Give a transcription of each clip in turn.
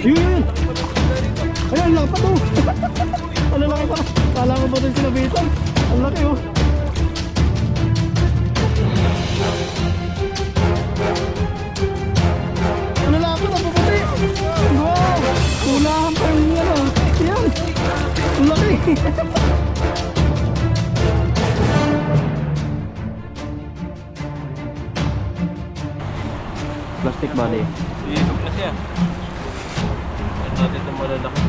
Yun! Ayan, lapad oh! Ang lalaki pa! Kala ko ba ito sinabitan? Ang laki oh! Ang lalaki na puputi! Wow! Unahan pa yung ano! Ayan! Ang laki! Plastic body. Iinog na siya. Yan natin itong malalaki.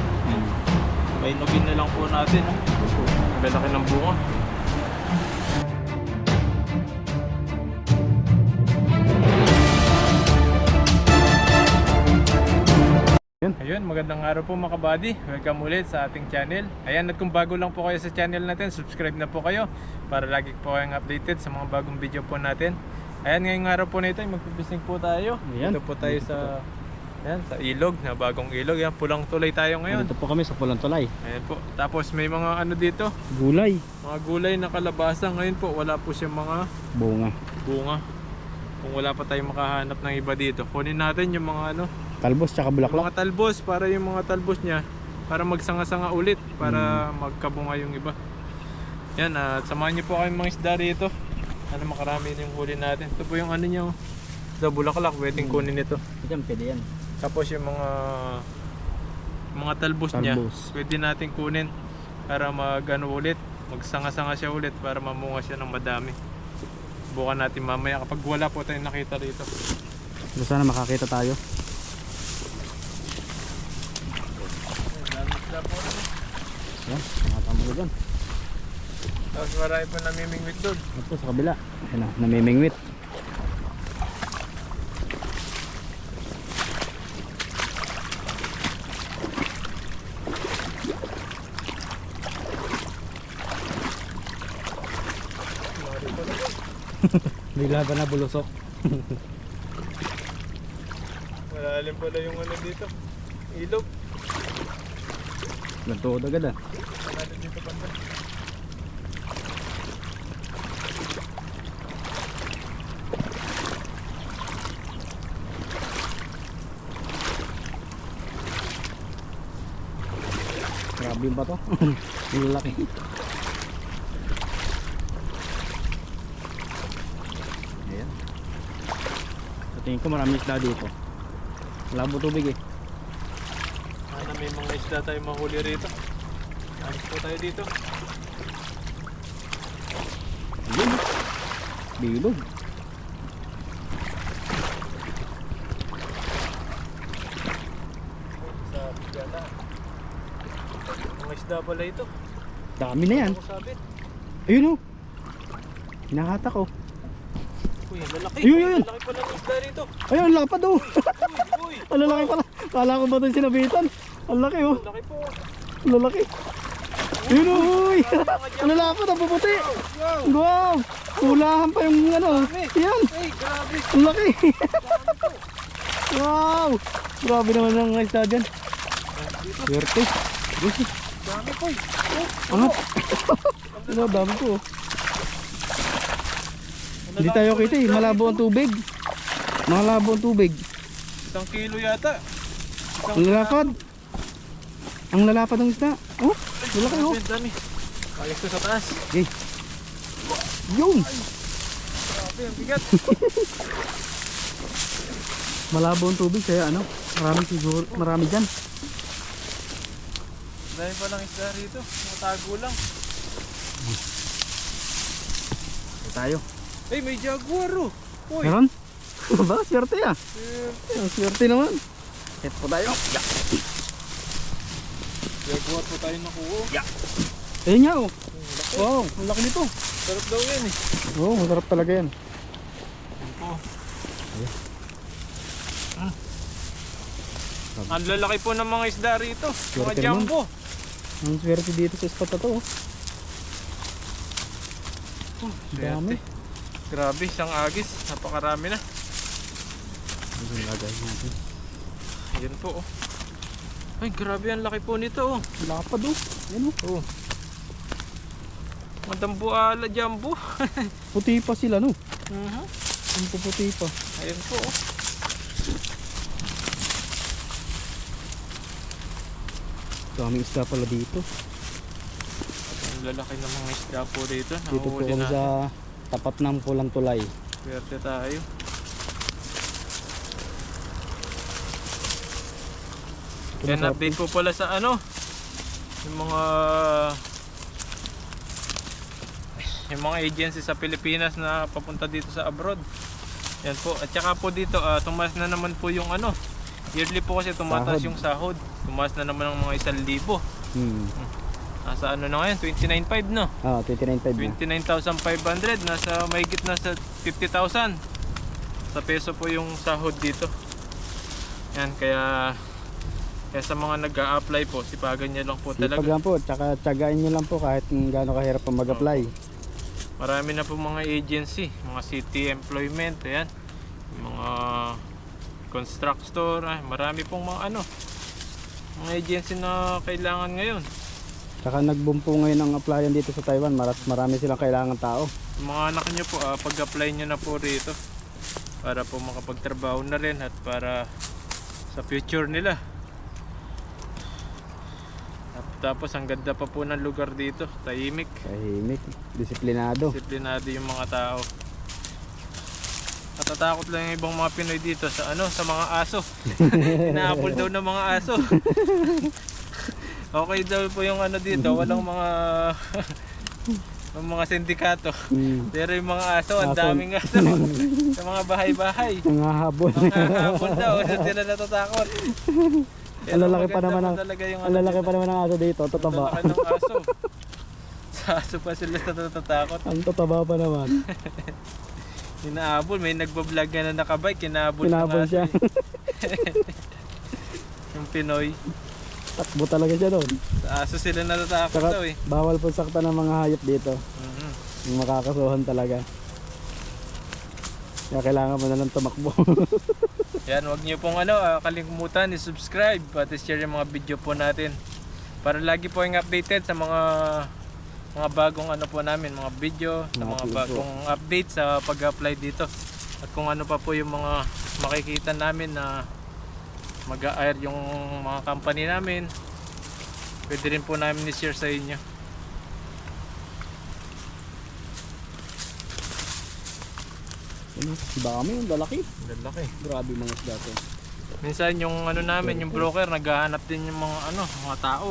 May nugin na lang po natin. Ang lalaki ng bunga. Ayun, magandang araw po mga kabady. Welcome ulit sa ating channel. Ayan, at kung bago lang po kayo sa channel natin, subscribe na po kayo para lagi po kayong updated sa mga bagong video po natin. Ayan, ngayong araw po nito ay magpipishing po tayo. Ayan. Dito po tayo sa ayan, sa ilog, na bagong ilog. Ayan, pulang tulay tayo ngayon. Dito po kami sa Pulang Tulay. Ayan po. Tapos may mga ano dito, Gulay. mga gulay na kalabasa. Ngayon po wala po siyang mga Bunga. bunga. Kung wala pa tayong makahanap ng iba dito, kunin natin yung mga ano, Talbos tsaka bulaklak. mga talbos, para yung mga talbos niya para magsanga-sanga ulit, para magkabunga yung iba. Yan, at samahan niyo po kami mga isda rito. Ano, makarami yung huli natin. Ito po yung ano niya, sa bulaklak, pwedeng kunin ito. Diyan, pwede yan. Tapos yung mga talbos niya, Talbos. pwede natin kunin para magano ulit, magsanga-sanga siya ulit, para mamunga siya ng madami. Bukan natin mamaya kapag wala po tayong nakita rito. Sana makakita tayo. Yan, nakatambol dyan. Tapos marami po namimingwit doon. Ito sa kabila. Ayan na, namimingwit. May laban na bulusok. Malalim pala yung ano dito, ilog. Nagtuhod agad ah. Malalim dito banda. Grabe yung bato. Yung laki. Ayan. Sa tingin ko maraming isda dito. Malabo tubig eh. Sana may mga isda tayo mahuli rito. Alis po tayo dito. Ayun. Bilog. Sa bigala. Mga isda pala ito. Dami na yan. Ako sabi. Ayun oh. Hinahata ko. Uy, ang lalaki. Ayun, ayun. Ang lalaki pala ng isda rito. Ayun, lapad oh. Uy, uy. Ang lalaki pala. Kala ko ba ito sinabitan? Ang laki oh. Ang laki po. Ang lalaki. Ayun oh. Uy. Ang lapad, ang puputi. Wow. Wow. Kulahan pa yung ano. Yan. Ay, grabe. Ang laki. Dami po. Wow. Grabe naman ang isda dyan. Dito. Swerte. Dami po. Angat. Ano, dami po. Hindi tayo kita eh. Malabo ang tubig. Malabo ang tubig. 1 kilo yata. Ang lalapad. Ang lalapad ng isda. Oh, wala kayo. Ang dami. Balik ko sa taas. Okay. Yun. Grabe, ang bigat. Malabo ang tubig kaya ano. Marami siguro. Marami dyan. Dahil pa lang isda rito. Matago lang. Ito tayo. Ay, may jaguar oh. Uy. Meron? Ba? Swerte ah. Eh, Ang swerte naman. Hit po tayo. Jaguar po tayo nakuha. Ayun nga oh. Ang laki. Wow, ang laki nito. Sarap daw yan eh. Oo, masarap talaga yan. Yan po. Ang lalaki po ng mga isda rito. Mga Swerte jumbo. Ang swerte dito sa spot na to. Oh. Ang dami. Swerte. Grabe, isang agis. Napakarami na. Ano yung lagay natin? Yan po oh. Ay, grabe, ang laki po nito oh. Lapad oh. Yan oh. Oh. Madambuala jumbo. Puti pa sila no. Mhm. Ang puputi pa. Ayan po oh. Daming isda pala dito. Ang lalaki ng mga isda po dito. Dito po Nahuhuli kami natin. sa tapat ng Pulang Tulay. Swerte tayo. Yan, update po pala sa ano, yung mga agency sa Pilipinas na papunta dito sa abroad. Yan po. At saka po dito, tumaas na naman po yung ano, yearly po kasi tumataas Sahod. yung sahod. Tumaas na naman ng mga 1,000. Nasa ano na ngayon, 29,500 no? 29.5 na. 29,500, nasa mahigit na sa 50,000 sa peso po yung sahod dito. Yan, kaya sa mga nag-a-apply po, sipagan nyo lang po Sipag talaga. lang po, tsaka tsagain nyo lang po kahit gaano kahirap pa mag-apply. Marami na po mga agency, mga city employment, ayan, mga constructor, marami pong mga ano, mga agency na kailangan ngayon. Tsaka nag-boom po ngayon ang applyan dito sa Taiwan. Marami silang kailangan tao. Yung mga anak nyo po, pag-apply nyo na po rito para po makapagtrabaho na rin at para sa future nila. At tapos ang ganda pa po ng lugar dito, tahimik, Tahimik, disiplinado. disiplinado yung mga tao. Natatakot lang yung ibang mga Pinoy dito sa ano, sa mga aso. Inaapol daw ng mga aso. Okay daw po yung ano dito, walang mga mga sindikato. Pero yung mga aso, ang Aso. daming aso sa mga bahay-bahay. Nangahabol. Ang hahapon daw, sila natatakot. Ang lalaki pa maganda naman po ang talaga yung ang lalaki pa naman ang aso dito, tataba. Ang lalaki ng aso. Sa aso pa sila natatakot. Ang tataba pa naman. Inaabol, may nagbablog nga na nakabike, kinaabol ng Pinabol aso siya. yung Pinoy. Takbo talaga siya doon. Sa aso sila natatakot daw Saka eh. bawal po sakta ng mga hayop dito. Mhm. Yung makakasuhan talaga. Kaya kailangan mo na lang tumakbo. Yan, wag niyo pong ano, kalimutan i-subscribe at i-share yung mga video po natin para lagi po yung updated sa mga bagong ano po namin, mga video, sa Mga mga video. bagong update sa pag-apply dito. At kung ano pa po yung mga makikita namin na mag-a-air yung mga company namin, pwede rin po namin i-share sa inyo. Dami yung lalaki. Lalaki. Grabe mga isda to. Minsan yung ano namin, yung broker, naghahanap din yung mga ano, mga tao.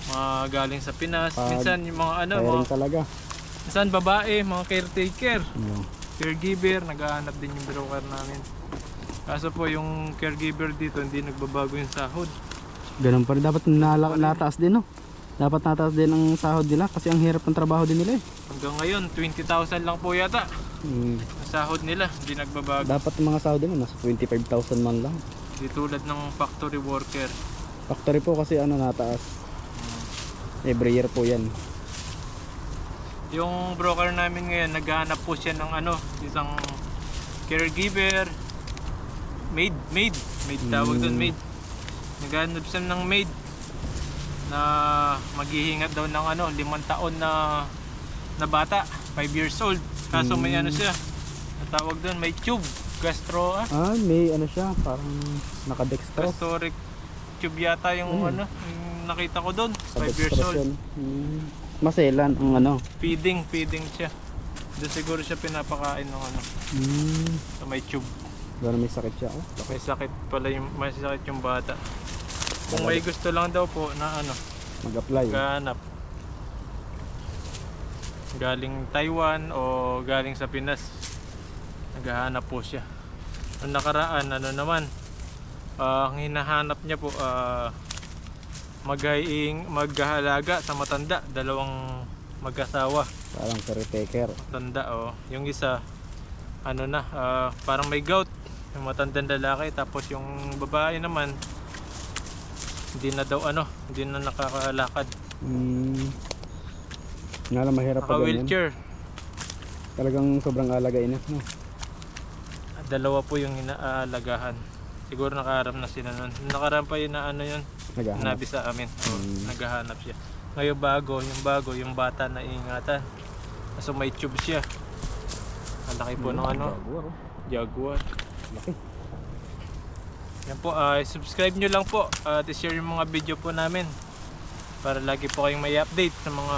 Mga galing sa Pinas. Minsan yung mga ano, Kaya rin mga, talaga. minsan babae, mga caretaker, Ano. caregiver, naghahanap din yung broker namin. Kaso po yung caregiver dito, hindi nagbabago yung sahod. Ganun pa rin. Dapat nataas din, no? Dapat nataas din ang sahod nila kasi ang hirap ng trabaho din nila eh. Hanggang ngayon, 20,000 lang po yata ang sahod nila, hindi nagbabago. Dapat ang mga sahod nila nasa 25,000 man lang. Di tulad ng factory worker. Factory po kasi ano nataas. Every year po yan. Yung broker namin ngayon, naghahanap po siya ng ano, isang caregiver, maid tawag doon, maid. Naghahanap siya ng maid na maghihingat daw ng ano, 5 taon na bata, 5 years old. Kaso may ano siya, natawag doon, may tube, May ano siya, parang nakadextrose. gastric tube yata yung ano, yung nakita ko doon, 5 years old. Maselan ang ano. Feeding siya. Doon siguro siya pinapakain ng ano, sa may tube. Gano'n may sakit siya. Oh. May sakit pala may sakit yung bata. Kung may gusto lang daw po na ano, Mag-apply. maghanap. Galing Taiwan o galing sa Pinas. Naghahanap po siya. Ang nakaraan, ano naman, ang hinahanap niya po, maghahalaga sa matanda, 2 mag-asawa. Parang caretaker. Matanda yung isa, ano na, parang may gout, yung matandang lalaki, tapos yung babae naman, hindi na daw ano, hindi na nakakalakad. Nga lang mahirap pa ganyan. Naka-wheelchair. Talagang sobrang alagain na. No? 2 po yung inaalagahan. Siguro nakaharap na sila nun. Nakaharap pa yun na ano yun, Naghahanap. nabi sa amin. Naghahanap siya. Ngayon yung bata na ingatan. So may tube siya. Ang laki po ng ano, Jaguar, oh. Jaguar. Laki. Yan po, subscribe nyo lang po at share yung mga video po namin para lagi po kayong may update sa mga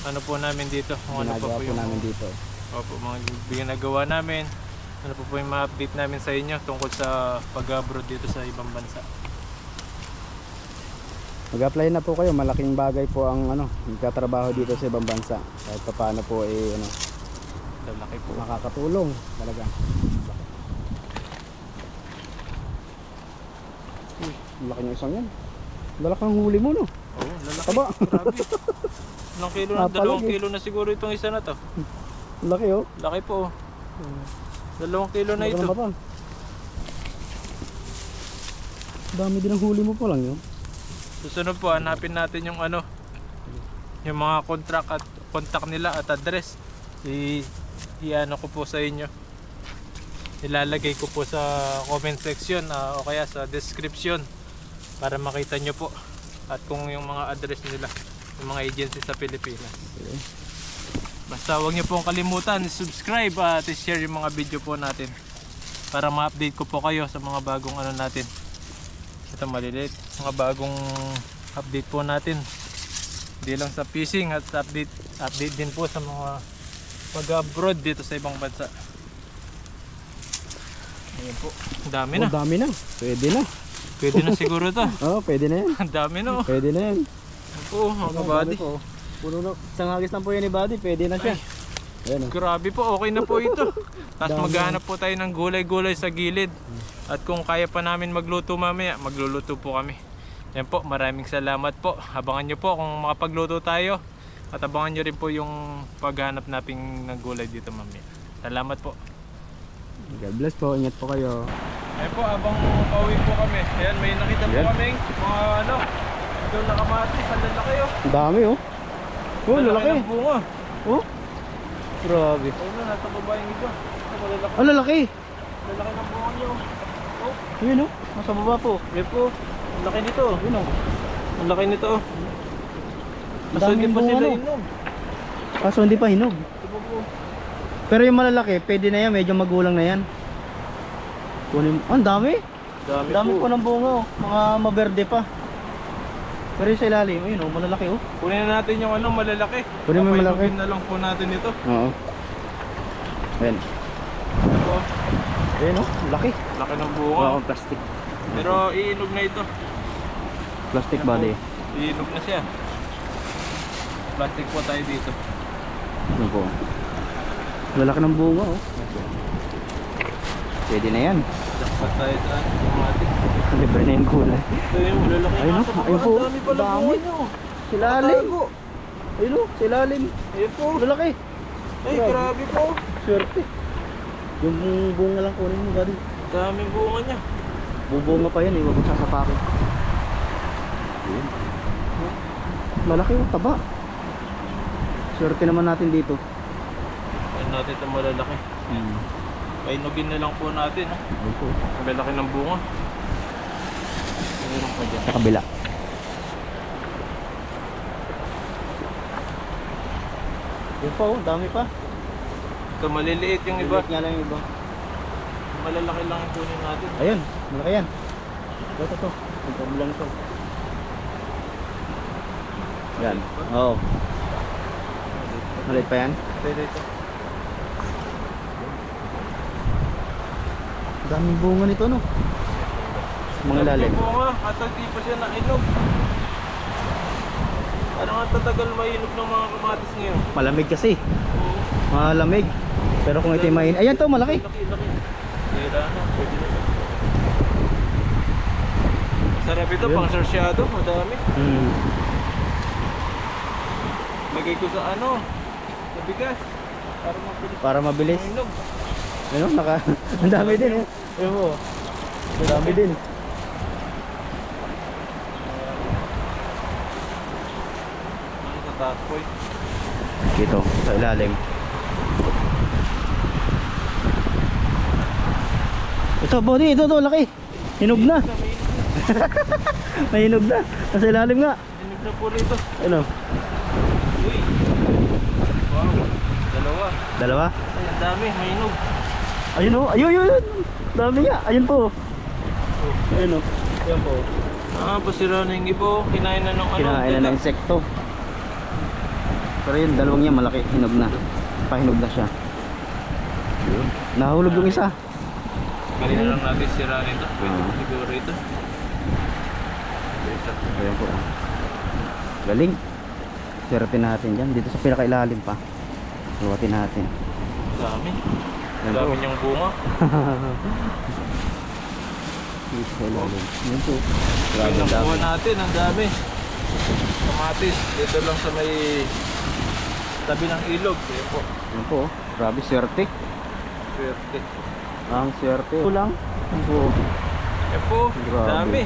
ano po namin dito, kung ano Ginagawa po po namin dito. opo, mga ginagawa namin, ano po yung ma-update namin sa inyo tungkol sa pag-abroad dito sa ibang bansa. Mag-apply na po kayo, malaking bagay po ang magtatrabaho dito sa ibang bansa. Kahit pa paano po Lalaki po. makakatulong talaga. Laki ng isang yan. Lalaki ang huli mo, no? Oo, lalaki. Taba. Grabe. Ilang kilo na? Napalag 2 kilo na siguro itong isa na to. Laki, oh. Laki po. 2 kilo na Laki ito. ng mata. Dami din ang huli mo pa lang, yun. Susunod po, hanapin natin yung yung mga contact nila at address. I-ano ko po sa inyo. Ilalagay ko po sa comment section o kaya sa description para makita nyo po at kung yung mga address nila, yung mga agency sa Pilipinas. Okay. Basta huwag nyo pong kalimutan subscribe at share yung mga video po natin para ma-update ko po kayo sa mga bagong natin. Ito maliliit, mga bagong update po natin, hindi lang sa fishing at update din po sa mga pag-abroad dito sa ibang bansa. Ayan po, ang dami na. Oh, dami na. Pwede na. Pwede na siguro to. Oo, pwede na yan. Ang dami na. Pwede na yan. Ayan po mga buddy. Puno na. Isang hagis lang po yan ni buddy. Pwede na siya. Ayan, oh. Grabe po, okay na po ito. Tapos Dami. maghanap po tayo ng gulay-gulay sa gilid. At kung kaya pa namin magluto mamaya, magluluto po kami. Yan po, maraming salamat po. Abangan nyo po kung makapagluto tayo. At abangan nyo rin po yung paghanap natin ng gulay dito mamaya. Salamat po. God bless po. Ingat po kayo. Ayan po, abang pauwi po kami. Ayan, may nakita po Ayan. kaming mga ito na kamatis. Ang lalaki oh. Ang dami, oh. Oh, lalaki. ng bunga. Oh. Grabe. Ayun na, nasa baba yung ito. Ito, malalaki. Oh, lalaki. Lalaki ng bunga nyo. Oh, Yun, oh. Nasa baba po. yan po. Ang laki nito. Yun, oh. Ang laki nito oh. Kaso Daming hindi pa bunga, sila no? inom. Kaso hindi pa hinog. Ito po. Pero yung malalaki, pwede na yan. Medyo magulang na yan. Kunin mo. Ang dami. Dami, Dami po. po ng bunga, oh. Mga maberde pa. Pero yung sa ilalim, ayun, oh. Malalaki, oh. Kunin na natin yung malalaki. Kunin mo yung malaki. Papainugin na lang po natin ito. Oo. Ayan. Ito po. Ayan, oh. Laki. Laki ng bunga. Wow, plastic. Pero iinog na ito. Plastic Yan po. body. Iinog na siya. Plastic po tayo dito. Ano po? Lalaki ng bunga, oh. Pwede na yan. Jackpot tayo sa automatic. Libre na yung kulay. Ito yung malalaki Ayun, na oh. sa baba. Ayun po. Ang dami pala Dami. bunga nyo. Silalim. Nakatago. Ayun, oh. Silalim. Ayun po. Lalaki. Ay, Grabe. grabe po. Swerte. Yung bunga lang kunin mo, buddy. Daming bunga niya. Bubunga pa yan, eh. Huwag mo sasapakin. Ayun. Malaki, oh. Taba. Swerte naman natin dito. Ayun natin ito malalaki. Painugin na lang po natin. Ayun po. Ang lalaki ng bunga. Mayroon pa dyan. Sa kabila. Yun pa, oh. Dami pa. Ito maliliit yung iba. Lilit nga lang yung iba. Malalaki lang yung kunin natin. Ayun, malaki yan. Ito. Ang kabilang ito. Yan. Oo. Maliit pa yan. Dito. Daming bunga nito, no? Mga lalim. Ang bunga, at hindi pa siya nainog. Parang ang tatagal mainog ng mga kamatis ngayon. Malamig kasi. Oo. Malamig. Pero kung ito yung main... Ayan to, malaki. Laki. Tira na, pwede na. Sarap ito, Yun. pang sarsyado, madami. Lagay ko sa sa bigas. Para mabilis. Para mabilis. Mainog. Ano, ang dami din, eh. Ayun mo. Ang dami din. Ano sa taas po eh. Dito, sa ilalim. Ito, body, ito, laki. Hinog na. Nahinog na. Nasa ilalim nga. Dinig na po rito. Ano? Uy. Wow. Dalawa. Dalawa? Ay, ang dami, mainog. Ayun, oh. Ayun. Dami nga. Ayun po. Ayun o. Yan po. Pasira na yung iba. Kinain na ng ano. Kinain na ng insekto. Pero yun, dalawang yan malaki. Hinog na. Pahinog na siya. Yun. Nahulog yung isa. Kanina lang natin sira nito. Pwede siguro ito. Ayan po. Galing. Sirapin natin dyan. Dito sa pinakailalim pa. Luwatin natin. Dami. Yan Dami po. niyang bunga. Dito sa ilalim. Yan po. Yung Grabe ang nakuha dami. natin, ang dami. Kamatis. Dito lang sa may tabi ng ilog. Ayan po. Yan po. Grabe, swerte. Swerte. Ang swerte. Ito lang. Yan po. Ayan po. Grabe. Dami.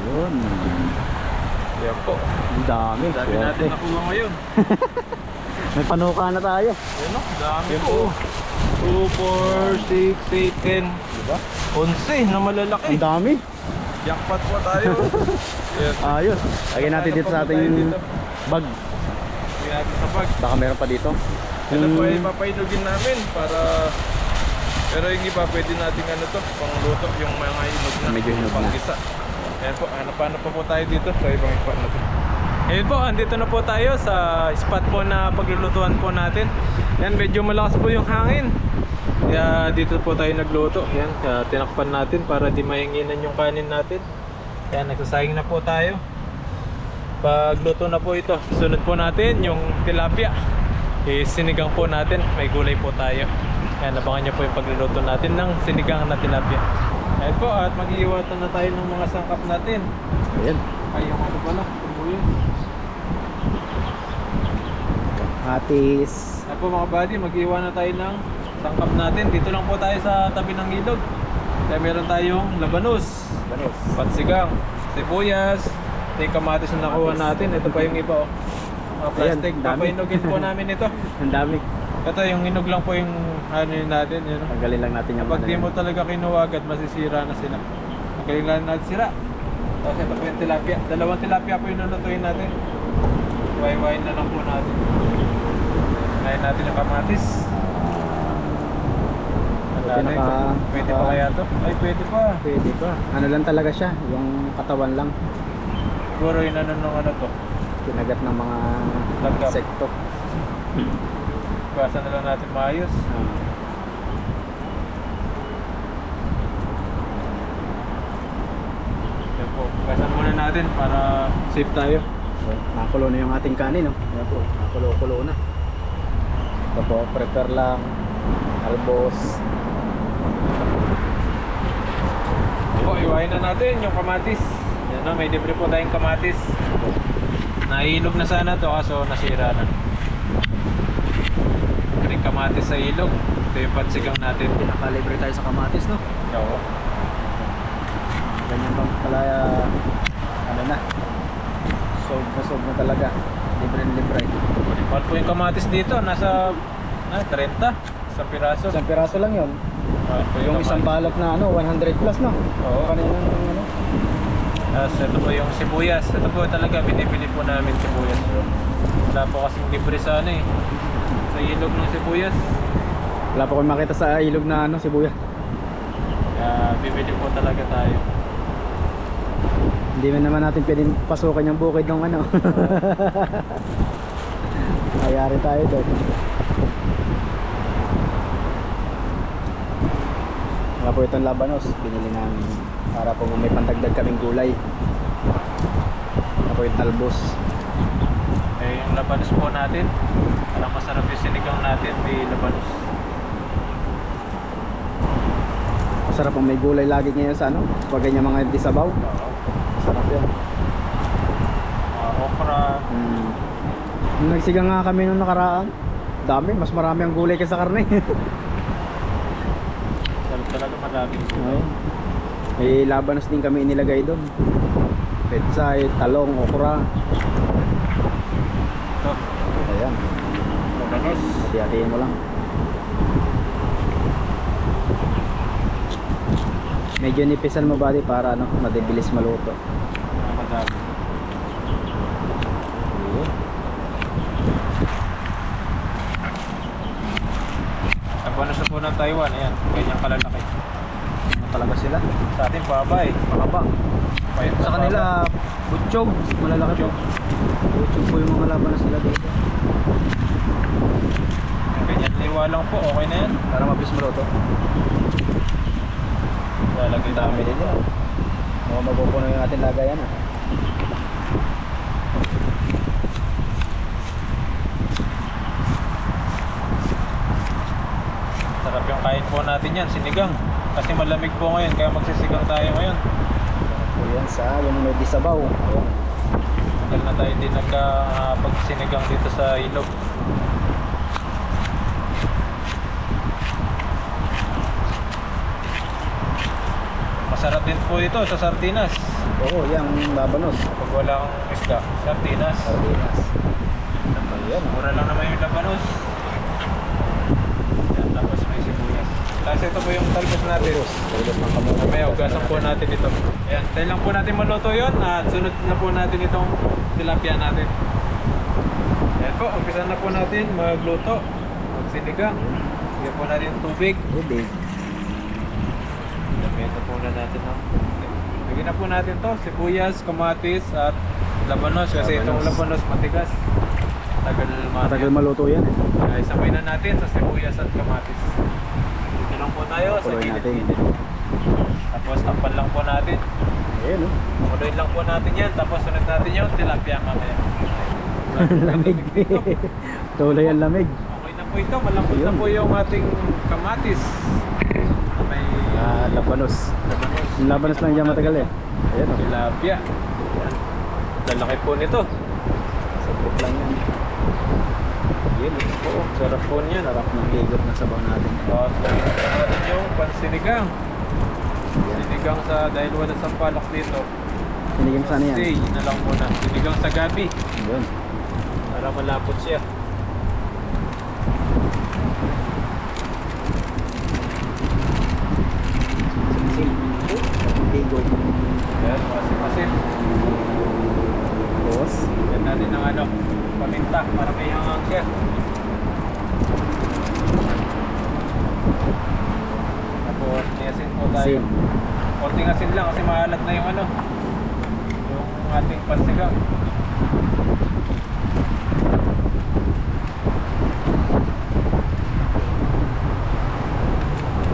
Yun. Ayan po. Ang dami. Dami Swerte. natin nakuha ngayon. May panuka na tayo. Ayan o. Dami Ayan po. po. 2, 4, 6, 8, 10. Diba? 11 na malalaki. Ang dami. Jackpot po tayo. Yes. Ayos. Lagyan natin dito sa ating bag. Lagyan natin sa bag. Baka meron pa dito. Ito po ay papainugin namin para... Pero yung iba pwede natin ano to, pangluto yung mga inog na. Medyo hinog na. Panggisa. Ayan po, hanap-hanap pa po tayo dito sa ibang spot na to. Ayun po, andito na po tayo sa spot po na paglulutuan po natin. Yan, medyo malakas po yung hangin. Kaya dito po tayo nagluto. Yan, kaya tinakpan natin para di mahinginan yung kanin natin. Yan, nagsasayang na po tayo. Pagluto na po ito, sunod po natin yung tilapia. Sinigang po natin, may gulay po tayo. Yan, abangan nyo po yung pagluluto natin ng sinigang na tilapia. Ayun po, at mag-iiwatan na tayo ng mga sangkap natin. Ayan. Ay, yung ano pala, tumuyin. Hatis. Ayun po mga buddy, mag-iwan na tayo ng sangkap natin. Dito lang po tayo sa tabi ng ilog. Kaya meron tayong labanos, Banos. pansigang, sibuyas, ito yung kamatis na nakuha natin. Ito pa yung iba, oh. Mga plastic, Ayan, dami. papainugin po namin ito. Ang dami. Ito yung inog lang po yung ano yun natin, yun. Tanggalin lang natin yung Kapag ano di yan. mo talaga kinuha agad, masisira na sila. Magaling lang natin sira. Tapos ito po yung tilapia. Dalawang tilapia po yung lulutuin natin. Wain-wain na lang po natin. Kain natin ang kamatis. Buti naka- Pwede pa kaya to? Ay, pwede pa. Pwede pa. Ano lang talaga siya. Yung katawan lang. Siguro yung ano nung ano to. Kinagat ng mga Langgam. insekto. Basa na lang natin maayos. Yan po. Basan muna natin para safe tayo. So, nakakulo na yung ating kanin. No? Ayan po. Nakakulo-kulo na. Ito po. Prepare lang. Albos. Po, iwain na natin yung kamatis. Yan na, may libre po tayong kamatis. Nahilog na sana to kaso nasira na. Ring kamatis sa ilog. Ito yung pansigang natin. Pinakalibre tayo sa kamatis, no? Oo. Ganyan bang pala, ano na? Sob na talaga. Libre. Mahal po yung kamatis dito. Nasa 30. Isang piraso. Isang piraso lang yun. Mahal po Yung isang kamatis. balot na ano, 100 plus, no? Oo. Kaninang ano? Tapos ito po yung sibuyas. Ito po talaga binibili po namin sibuyas. Wala po kasing libre sa ano eh. Sa ilog ng sibuyas. Wala pa akong makita sa ilog na ano, Sibuya. Kaya bibili po talaga tayo. Hindi naman natin pwedeng pasukan yung bukid ng ano. Ayari tayo doon. Wala po itong labanos, binili namin para po may pandagdag kaming gulay. Wala po yung talbos. Eh, yung labanos po natin, parang masarap yung sinigang natin, may labanos. Masarap po may gulay lagi ngayon sa ano, pag ganyan mga disabaw. Oo. Masarap yan. Okra. Nung nagsigang nga kami nung nakaraan, dami, mas marami ang gulay kaysa karne. Sarap talaga madami. Ayun. May labanos din kami inilagay doon. Petsay, talong, okra. Ito, Ayan, labanos. hati-hatiin mo lang. Medyo nipisan mo bali para ano, madibilis maluto. Madami. Ayun. Ako Labanos na po ng Taiwan. Ayan, ganyan kalalaki. Ano talaga sila? Sa atin, paba eh. Pakaba. Payat na Sa kanila, butchog. Malalaki po. Butchog po yung mga labanos nila dito. Ganyan liwa lang po, okay na yan. Para mabilis maluto. Lalagay Dami namin din yun. Mukhang mapupuno yung ating lagayan ah. Sarap yung kain po natin yan, sinigang. Kasi malamig po ngayon, kaya magsisigang tayo ngayon. So yan sa lumunod di sabaw. Ayan. Tagal na tayo din nagka-pagsinigang dito sa ilog. Masarap din po ito sa sardinas. Oo, yung labanos. Pag wala kang isda, sardinas. Sardinas. Ayan. Mura lang naman yung labanos. Yan, tapos may sibuyas. Tapos ito po yung talbos natin. Tulad ng kamuha. May ugasan po natin ito. Ayan, tayo lang po natin maluto yun. At sunod na po natin itong tilapia natin. Ayan po, umpisa na po natin magluto. Magsinigang. Bigyan po natin yung tubig. Tubig. Lameta po na natin. Lagyan na po natin to sibuyas, kamatis at labanos. Kasi itong labanos matigas. Matagal maluto yan eh. Ay, sabay na natin sa sibuyas at kamatis. Dito lang po tayo sa Tuloy natin. gilid-gilid. Tapos takpan lang po natin. Ayan oh. Kuloy lang po natin yan. Tapos sunod natin yung tilapia mamaya. Lamig. Tuloy ang lamig. Okay na po ito. Malambot na Ayun. po yung ating kamatis. May Labanos. labanos. Yung labanos lang dyan matagal eh. Ayan oh. Tilapia. Yan. Lalaki po nito. Sabot lang yan. Yun po. Sarap po niyan. Sarap ng higot na sabaw natin. Tapos natin yung pansinigang. Sinigang sa dahil wala sampalok dito. Sinigim sana yan. Stay na lang muna. Sinigang sa gabi. Yun. Para malapot siya. Sil. Higot. Yan, masin-masin. Tapos. Yan natin ng ano, paminta para may hangang siya. Tapos niyasin po tayo. Asin. Konting asin lang kasi maalat na yung ano, yung ating pansigang.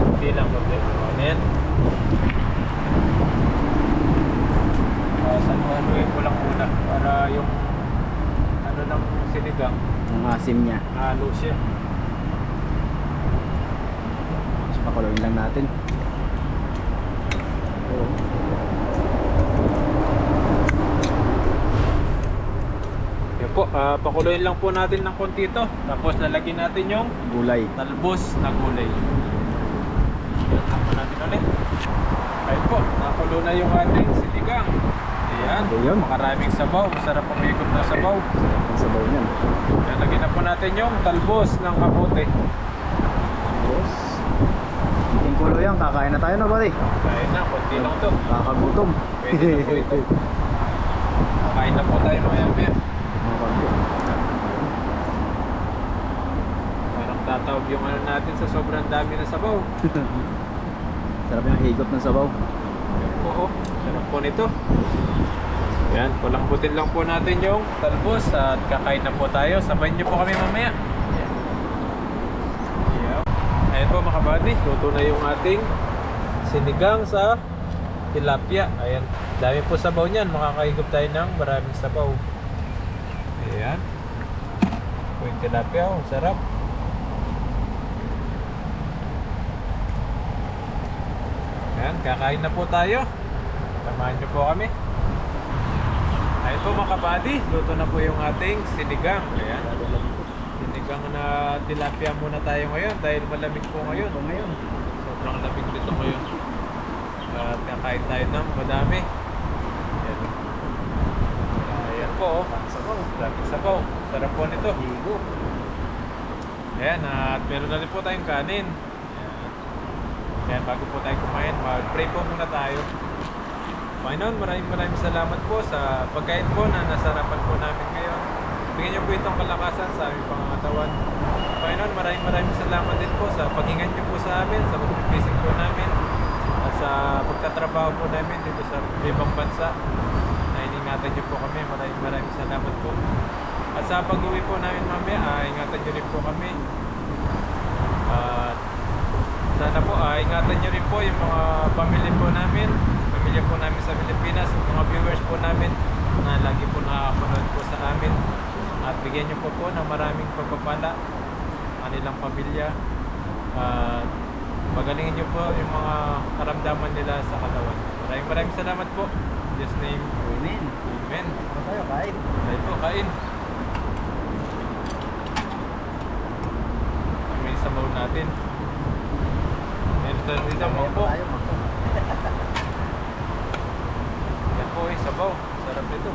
Hindi lang problema. Ano yan? Saluhaluin ko lang muna para yung ano ng sinigang Ang asim niya. halo siya. Tapos pakuloyin lang natin. Oo. Yan po, pakuloyin lang po natin ng konti ito. Tapos lalagyan natin yung Gulay. talbos na gulay. Yan, tapos natin ulit. Ayun po, nakulo na yung ating sinigang. Ayan, Ayun. makaraming sabaw. Masarap pamikot na sabaw. Sarap ang sabaw niyan. Yan, lagyan na po natin yung talbos ng kamote. Tapos. Kunting kulo yan. Kakain na tayo na buddy. Kaya na, konti lang to. Kakagutom. Pwede na po ito. Kain na po tayo maya-maya. Mga konti. Parang tatawag yung ano natin sa sobrang dami na sabaw. Sarap yung higot ng sabaw. Yan po, oh. Sarap po nito. Yan, palambutin lang po natin yung talbos at kakain na po tayo. Sabayin niyo po kami mamaya. Yan. Ayan po mga buddy, luto na yung ating sinigang sa tilapia. Ayan, dami po sabaw niyan. Makakahigop tayo ng maraming sabaw. Ayan. Po yung tilapia, oh, sarap. Ayan, kakain na po tayo. Samahan niyo po kami. Ayun po mga kabady, luto na po yung ating sinigang. Ayan. Sinigang na tilapia muna tayo ngayon dahil malamig po ngayon. Sobrang lamig dito ngayon. At kakain tayo ng madami. Ayan. Ayan po, oh. Daming sabaw. Sarap po nito. Ayan, at meron na rin po tayong kanin. Ayan, bago po tayo kumain, mag-pray po muna tayo. Panginoon, maraming salamat po sa pagkain po na nasarapan po namin ngayon. bigyan niyo po itong kalakasan sa aming pangangatawan. Panginoon, maraming salamat din po sa paghingan niyo po sa amin, sa pagpipising po namin, at sa pagtatrabaho po namin dito sa ibang bansa. Na iningatan niyo po kami. Maraming salamat po. At sa pag-uwi po namin mamaya, ingatan niyo rin po kami. At sana po ingatan niyo rin po yung mga pamilya po namin sa Pilipinas, mga viewers po namin na lagi po nakakapanood po sa amin. At bigyan niyo po ng maraming pagpapala kanilang pamilya. At pagalingin niyo po yung mga karamdaman nila sa katawan. Maraming salamat po. In Jesus' name. Amen. Amen. Ano tayo, kain? Tayo po, kain. May sabaw natin. Meron tayo dito, mangkok. Yan po eh, sabaw. Sarap nito.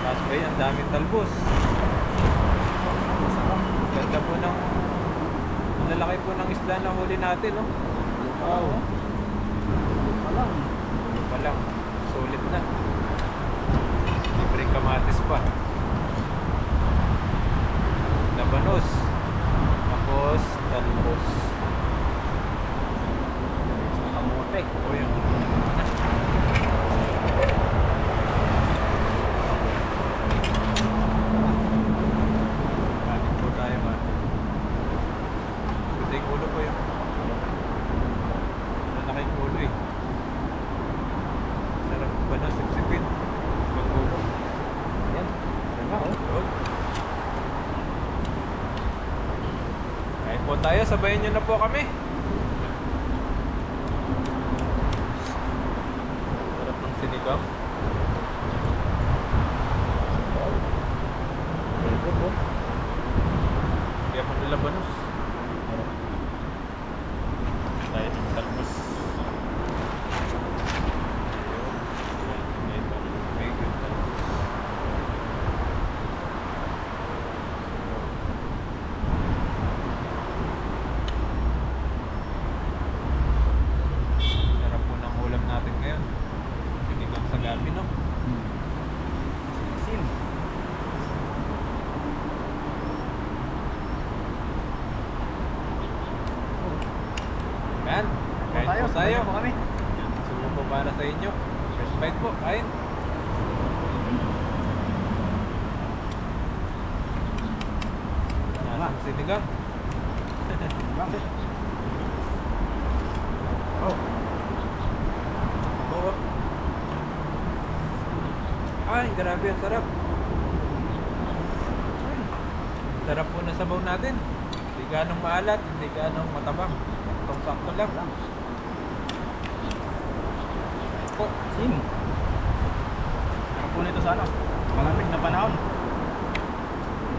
Tapos ba ang daming talbos. Ganda po ng lalaki po ng isda na huli natin, no? Wow. Walang. Sulit na. Libreng kamatis pa. Labanos. Tapos talbos. Kamote. O yun. Kanin po tayo, man. Ito yung ulo po yun. Malaki yung ulo eh. Sarap ba na sipsipin? Pag-ulo. Yan. Yan nga, oh. Good. Kain po tayo, sabayan nyo na po kami. Sarap ng sinigang. Ito po. Kaya pa nila banos. Tayo ng talbos. Sarap po ng ulam natin ngayon. Sinigang sa gabi, no? Sim. Yan. Kain po tayo. Sabayan po kami. Subo po para sa inyo. First bite po. Kain. Nasang sinigang. Bakit? Oh. Oo. Ay, grabe ang sarap. Ay, sarap po na sabaw natin. Hindi ganong maalat, hindi ganong matabang. Sakto lang. Po. Sim. Ano po nito sa ano? Malamig na panahon.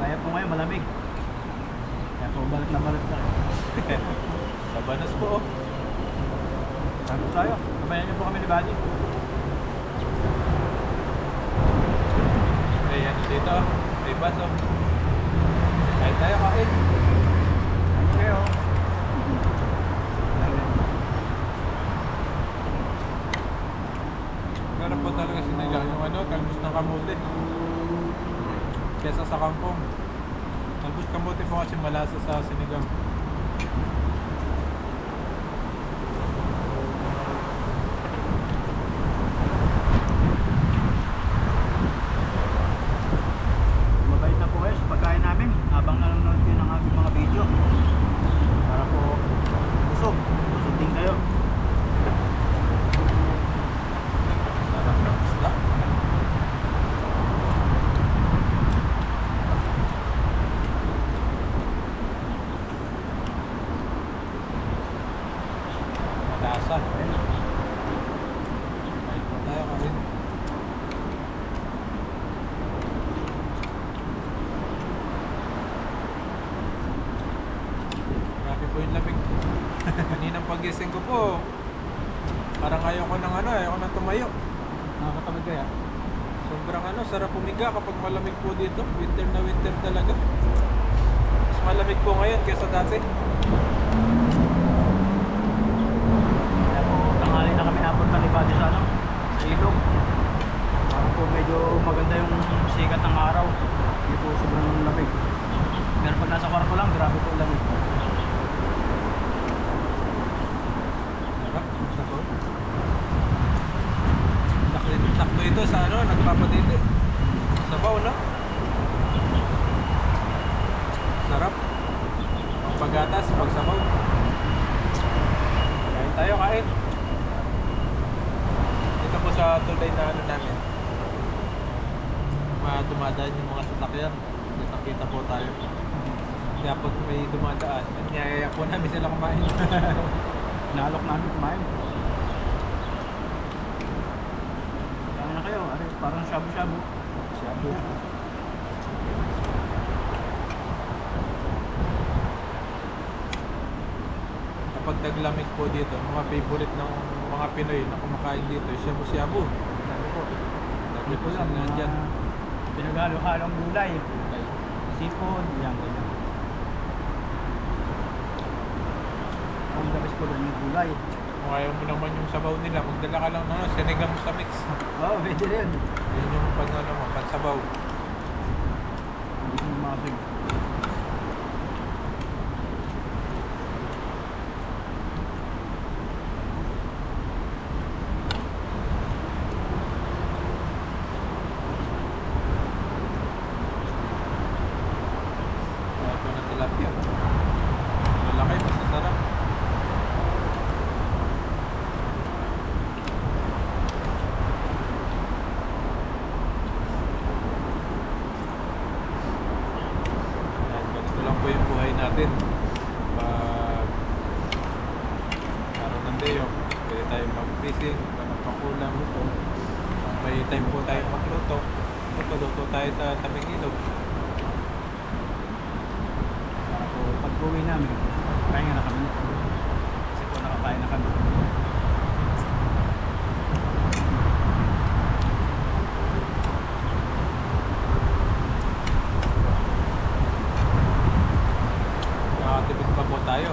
Kaya po ngayon malamig. Kaya po balik na rin. Labanos po. Oh. Sabi po tayo. Sabayan niyo po kami ni Buddy. May ano dito. May baso. Kain tayo, kain. Ano kayo? Sarap po talaga sinigang yung ano, talbos ng kamote. Kesa sa kangkong. Talbos kamote po kasi malasa sa sinigang. Mabait na po kayo sa pagkain namin habang nanonood kayo ng aming mga video. Para po busog. Busog din kayo. Sarap ng isda. Malasa. Kain po tayo, kain. Grabe po yung lamig. Kaninang pagising ko po, parang ayoko nang tumayo. Nakakatamad kaya? Sobrang sarap pumiga kapag malamig po dito. Winter na winter talaga. Mas malamig po ngayon kaysa dati. Kaya po tanghali na kami napunta ni Buddy sa ano? Si ilog. Para po medyo maganda yung sikat ng araw. Hindi po sobrang lamig. Pero pag nasa kwarto lang, grabe po lamig. Sarap, sakto. Sakto ito sa ano, nagpapatindi. Sabaw, no? Sarap. Ang paggatas, pagsabaw. Kain tayo, kain. Ito po sa tulay na ano namin. Dumadaan yung mga sasakyan. Kita po tayo. Kaya po may dumadaan. Niyayaya po namin sila kumain. Naalok namin kumain. Kaya na kayo, parang shabu-shabu. Shabu. Kapag taglamig po dito, mga favorite ng mga Pinoy na kumakain dito, shabu-shabu. Sabi po. Dati po sila nandyan. Pinaghalo-halong gulay. Sipon, yan, ganyan. Ang gabis po doon yung gulay. Kung ayaw mo naman yung sabaw nila, magdala ka lang ng sinigang sa mix. Oo, pwede rin. Yun yung pansabaw. Hindi ko masig. Ito na tilapia. Malaki, basta sarap. Yan, ganito lang po yung buhay natin. Pag araw ng day off, pwede tayo mag-fishing, magpakulam. May time po tayo magluto. Luto tayo sa tabing ilog. Para po pag-uwi namin, pahinga na kami. Kasi po nakakain na kami. Nakatipid pa po tayo.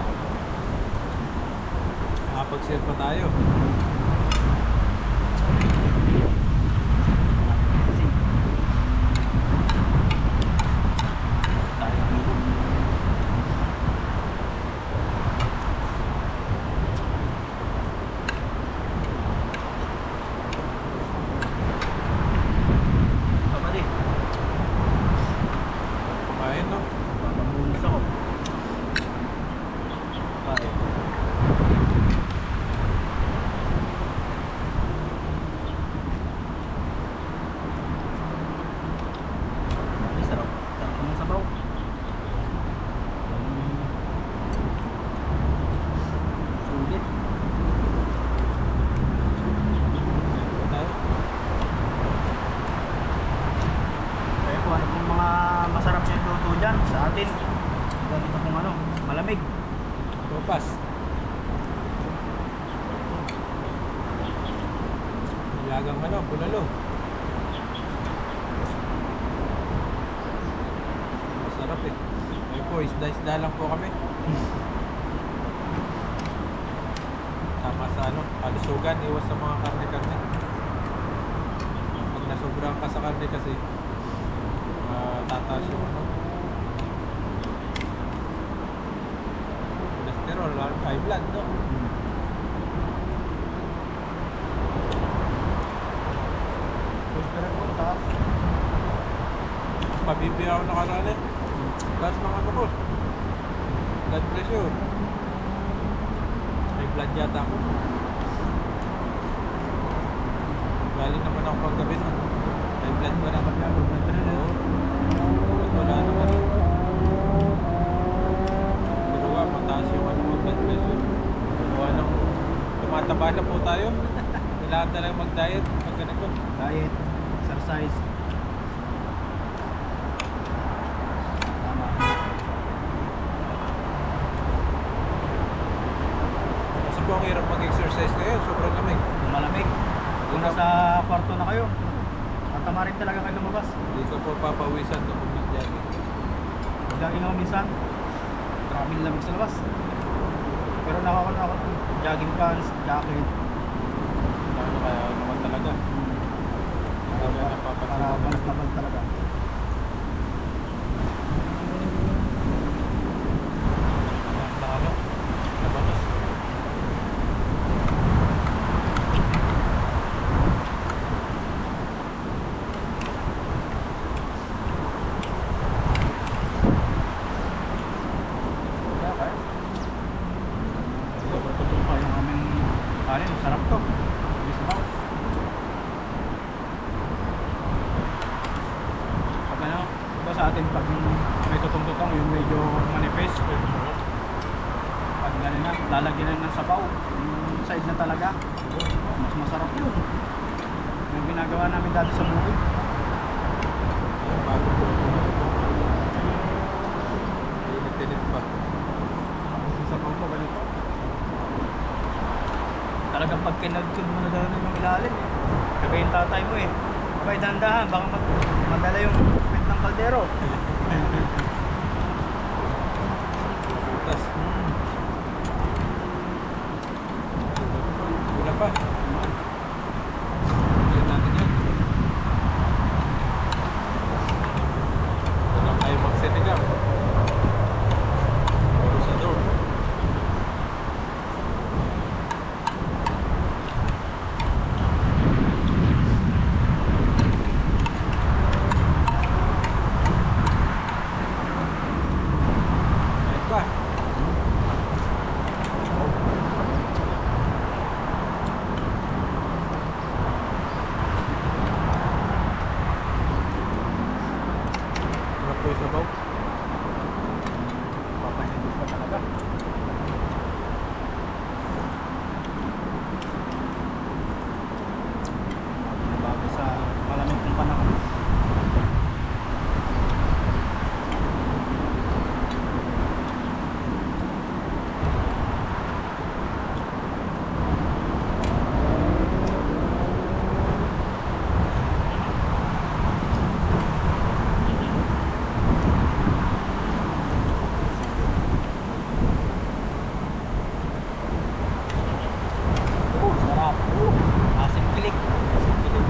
Nakapag-share pa tayo. Kasi tayo ang ilog. Kapatid, Kumain, no? papamunas ako. Kaya. Ay, sarap. Sarap ng sabaw. Sulit. Tayo. Kaya po, ano pong mga masarap na luto dyan sa atin. Ganito pong ano, malamig. Tupas. Nilagang ano, bulalo. Masarap eh. Ayun po, isda-isda lang po kami. Tama sa ano, kalusugan, iwas sa mga karne-karne. Pag nasobrang ka sa karne kasi, tataas yung ano, cholesterol, high blood, no? Gusto rin po taas. Pabibi ako nakaraan eh. Taas ng ano ko. Blood pressure. May blood yata ako. Galing naman ako paggabi nun. May blood ba naman ako? Oo. At wala naman eh. Pero mataas yung ano mo, blood pressure. Pero ano, tumataba na po tayo. Kailangan talaga mag-diet pag ganito. Diet, exercise. Tama. Kasi po ang hirap mag-exercise ngayon, sobrang lamig. Malamig. Kung nasa kwarto na kayo, tatama rin talaga kayo lumabas. Hindi ka po papawisan kapag nag-jogging. Jogging ako minsan. Maraming lamig sa labas. Pero nakakuna ako ng jogging pants, jacket. Ano kaya naman talaga. Para balat na balat talaga. Ano? Nabatos. Okay. Tututup pa yung aming kanin. Sarap to. Hindi sabaw. Pag ano, ito sa atin pag may tutong-tutong, yung medyo manipis. Pag gano'n na, lalagyan na ng sabaw. Yung side na talaga. Mas masarap yun. Yung ginagawa namin dati sa movie. Bago po. Init-init pa. Ang sabaw mo, ganito. Talagang pag kinagkod mo na gano'n yung ilalim eh. Sabi yung tatay mo eh. Abay, dahan-dahan, baka madala yung pit ng kaldero. Butas. Wala pa. Yan natin yan. Ito lang tayo magsinigang. Puro sa door. Ayan pa. Sarap po yung sabaw. Papahinagin pa talaga. Bago sa malamig ng panahon. Sarap. Asin kilik. Asin kilik.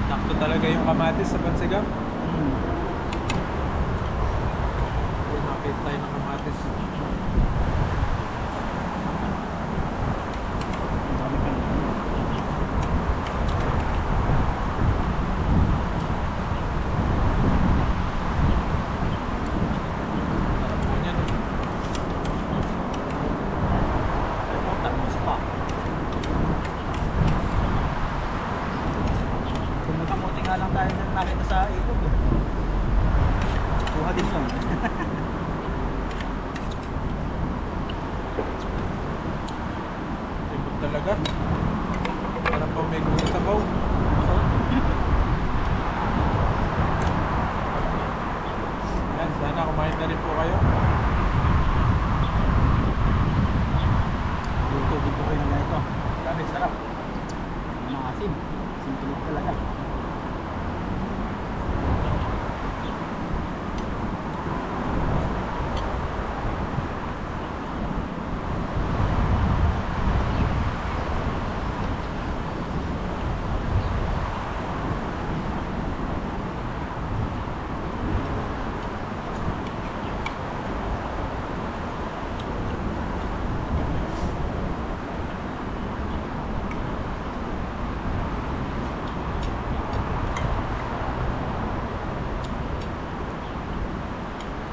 Sakto talaga yung kamatis sa pansigang. Nakit tayo ng kamatis. Ang dami ka na. Sarap po niyan. Ay po, tarmos pa. Kumukamuti nga lang tayo na nakita sa ikot eh. Kuha din yun. Sipot talaga. Sarap po may gusto sabaw. Yan, sana kumain na rin po kayo. Luto din po kayo ng ganito. Grabe, sarap. Mga asim. Asim kilig talaga.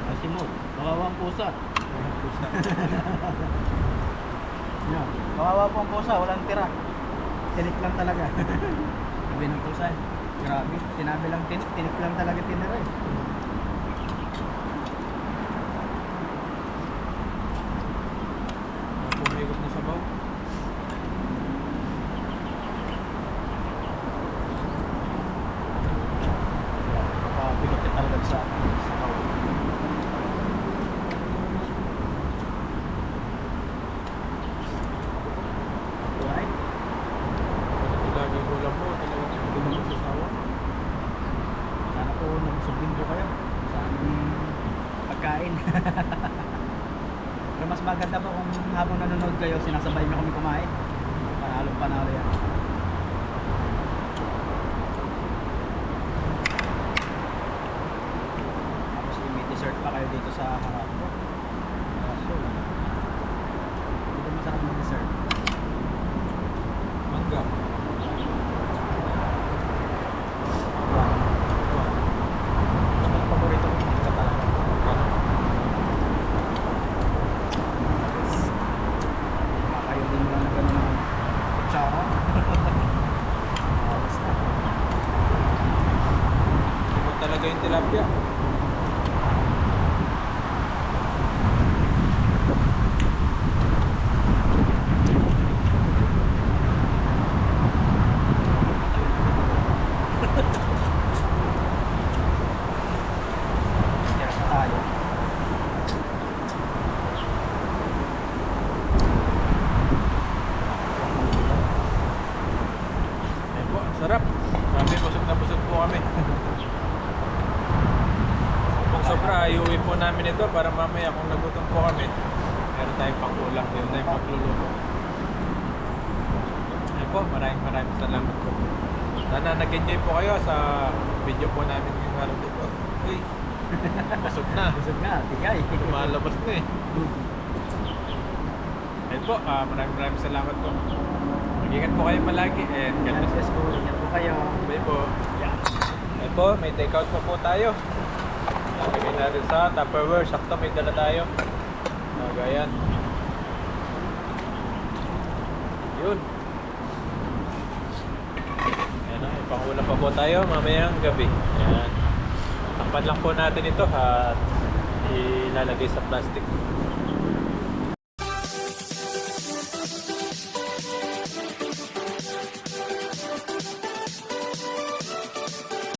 Asimot. Kawawang pusa. Walang pusa. Yan. Kawawa po ang pusa, walang tira. Tinik lang talaga. Sabi ng pusa eh. Grabe, sinabi lang tinik, tinik lang talaga tinira eh. Pumikot na sabaw. Pabigot ka talaga sa kawan. Pero mas maganda po kung habang nanonood kayo, sinasabay nyo kami kumain. Panalong panalo yan. Tapos may dessert pa kayo dito sa harap ko. So, dito masarap ng dessert. Mangga. Ang paborito ko mangga talaga. Kayo din mo lang na gano'n ng kutsara. Alas na. Iba talaga yung tilapia. Tira pa tayo. Ayun po, ang sarap. Sabi, busog na busog po kami. Kung sobra, iuwi po namin ito para mamaya kung nagutom po kami, meron tayong pangkulang, meron tayong pagluluto. Ayun po, maraming salamat po. Sana nag-enjoy po kayo sa video po namin ngayong araw dito. Uy, busog na. Busog na, tigay. Lumalabas na eh. Ayun po, maraming salamat po. Mag-ingat po kayo palagi and God bless. Yes po, ingat po kayo. Bye po. Yeah. Ayun po, may take-out pa po tayo. Lagay natin sa Tupperware. Sakto may dala tayo. Nagayan. Yun. Ayan na, ipangulam pa po tayo mamayang gabi. Ayan. Takpan lang po natin ito at ilalagay sa plastic.